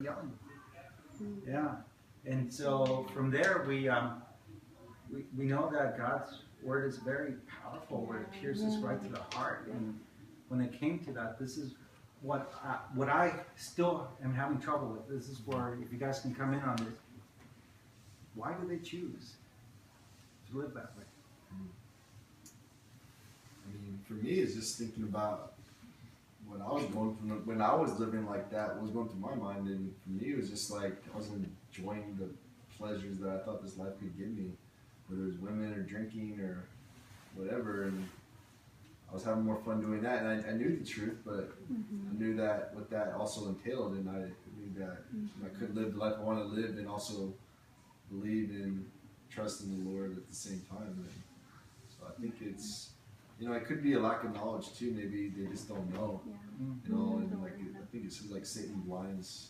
young. Yeah. And so from there, we know that God's word is very powerful, where it pierces right to the heart. And when it came to that, this is what I still am having trouble with. This is where, if you guys can come in on this, why do they choose to live that way? I mean, for me, it's just thinking about what I was going through when I was living like that. What was going through my mind, and for me, it was just like I was enjoying the pleasures that I thought this life could give me, whether it was women or drinking or whatever. And I was having more fun doing that, and I knew the truth, but I knew that what that also entailed, and I knew that I couldn't live the life I wanted to live and also believe and trust in the Lord at the same time. And so I think it's, it could be a lack of knowledge too. Maybe they just don't know, and like I think it's like Satan blinds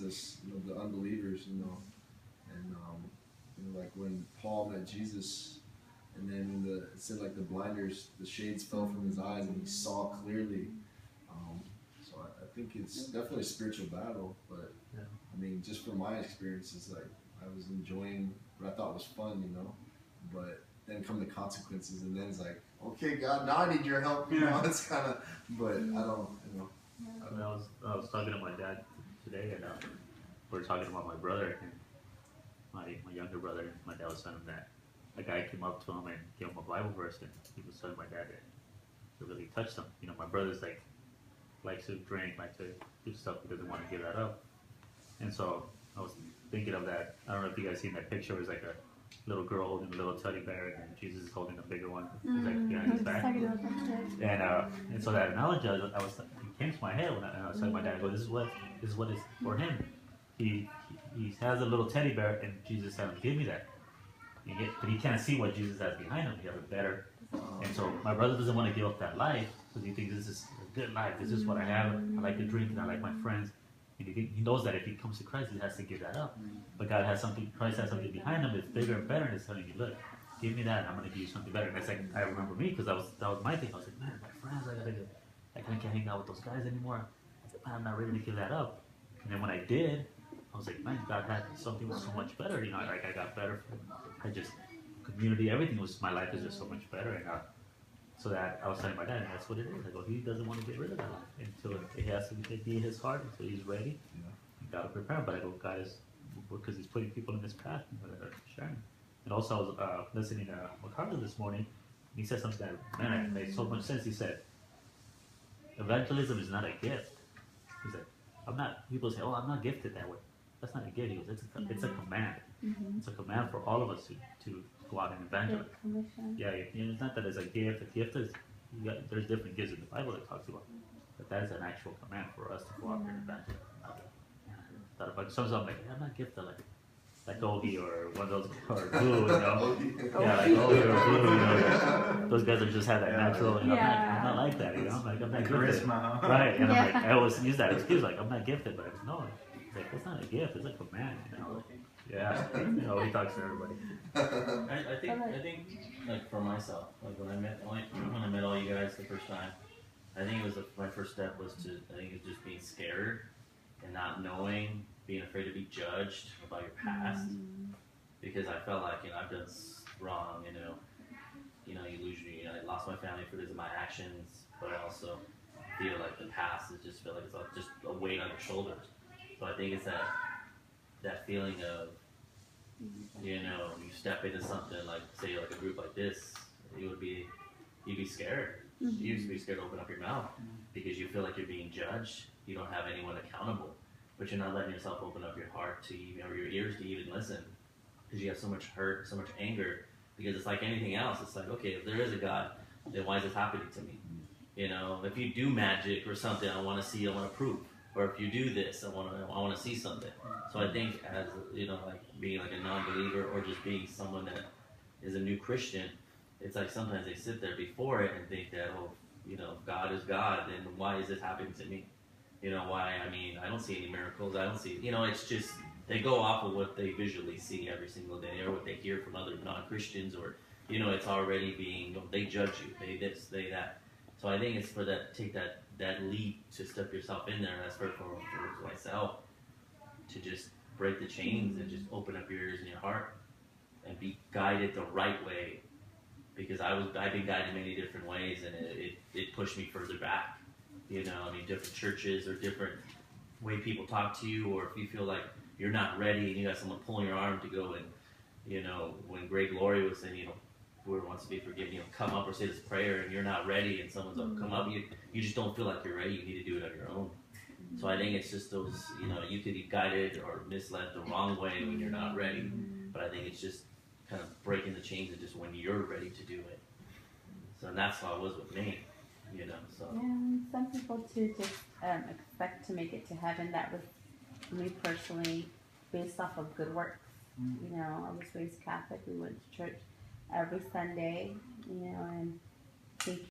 us, the unbelievers, and like when Paul met Jesus, and then it said like the blinders, the shades fell from his eyes, and he saw clearly. So I think it's definitely a spiritual battle, but I mean, just from my experiences, like I was enjoying what I thought was fun, but then come the consequences, and then it's like, okay, God, now I need your help. It's kind of, but I don't. I was talking to my dad today, and we were talking about my brother and my younger brother. My dad was telling him that a guy came up to him and gave him a Bible verse, and he was telling my dad that it really touched him. My brother's like likes to drink, likes to do stuff, he doesn't want to give that up. And so I was thinking of that. I don't know if you guys seen that picture. It was like a little girl holding a little teddy bear, and Jesus is holding a bigger one. He's like behind his back. And so that analogy, it came to my head when I was telling my dad, I go, this is what is for him. He has a little teddy bear, and Jesus said, give me that. But he can't see what Jesus has behind him. He has it better. And so my brother doesn't want to give up that life because he thinks this is a good life. This is what I have. I like to drink, and I like my friends. And he knows that if he comes to Christ, he has to give that up. But God has something, Christ has something behind him that's bigger and better, and it's telling you, look, give me that, and I'm going to give you something better. And it's like, I remember me, because that was my thing. I was like, man, my friends, I can't hang out with those guys anymore. I said, man, I'm not ready to give that up. And then when I did, I was like, man, God had something so much better. Like I got better. Community, everything my life is just so much better. And so that I was telling my dad, and that's what it is. I go, he doesn't want to get rid of that life until it has to be his heart, until he's ready. You got to prepare him. But I go, God is, because he's putting people in his path that are sharing. And also, I was listening to Ricardo this morning, and he said something that, man, it made so much sense. He said, evangelism is not a gift. He said, people say, oh, I'm not gifted that way. That's not a gift. He goes, it's a command. It's a command for all of us to go out and evangelize. Yeah, it's not that it's a gift. A gift is, there's different gifts in the Bible that talks about, but that is an actual command for us to go out there and evangelize. But sometimes I'm like, I'm not gifted like Ogie or one of those, or Blue, Yeah, like Ogie or Blue, those guys that just have that natural, I'm not like that, I'm like, I'm not gifted. Charisma, huh? Right, and I'm like, I always use that excuse, like, I'm not gifted, but no, it's like, that's not a gift, it's a command, Yeah, he talks to everybody. I think, like for myself, like when I met all you guys the first time, I think it was my first step was just being scared and not knowing, being afraid to be judged about your past, because I felt like I've done wrong, you lose I lost my family for this my actions, but I also feel like the past is just feel like it's like just a weight on your shoulders. So I think it's that feeling of, you step into something like, say, like a group like this, you'd be scared. You used to be scared to open up your mouth because you feel like you're being judged. You don't have anyone accountable, but you're not letting yourself open up your heart to or your ears to even listen, because you have so much hurt, so much anger. Because it's like anything else. It's like, okay, if there is a God, then why is this happening to me? If you do magic or something, I want to see, I want to prove. Or if you do this, I want to see something. So I think as, like being like a non-believer or just being someone that is a new Christian, it's like sometimes they sit there before it and think that, God is God, then why is this happening to me? Why? I mean, I don't see any miracles. I don't see, it's just, they go off of what they visually see every single day or what they hear from other non-Christians, or, it's already being, they judge you, they this, they that. So I think it's for take that leap to step yourself in there, and that's for myself. to just break the chains and just open up your ears and your heart and be guided the right way. Because I've been guided many different ways, and it pushed me further back. You know, I mean, different churches or different way people talk to you, or if you feel like you're not ready and you got someone pulling your arm to go and, you know, when Greg Laurie was saying, you know, whoever wants to be forgiven, you know, come up or say this prayer and you're not ready and someone's up, come up, you just don't feel like you're ready, you need to do it on your own. So I think it's just those, you know, you could be guided or misled the wrong way when you're not ready, but I think it's just kind of breaking the chains and just when you're ready to do it. So that's how it was with me, you know, so. Yeah, and some people too just expect to make it to heaven. That was me personally, based off of good works. You know, I was raised Catholic. We went to church every Sunday, you know, and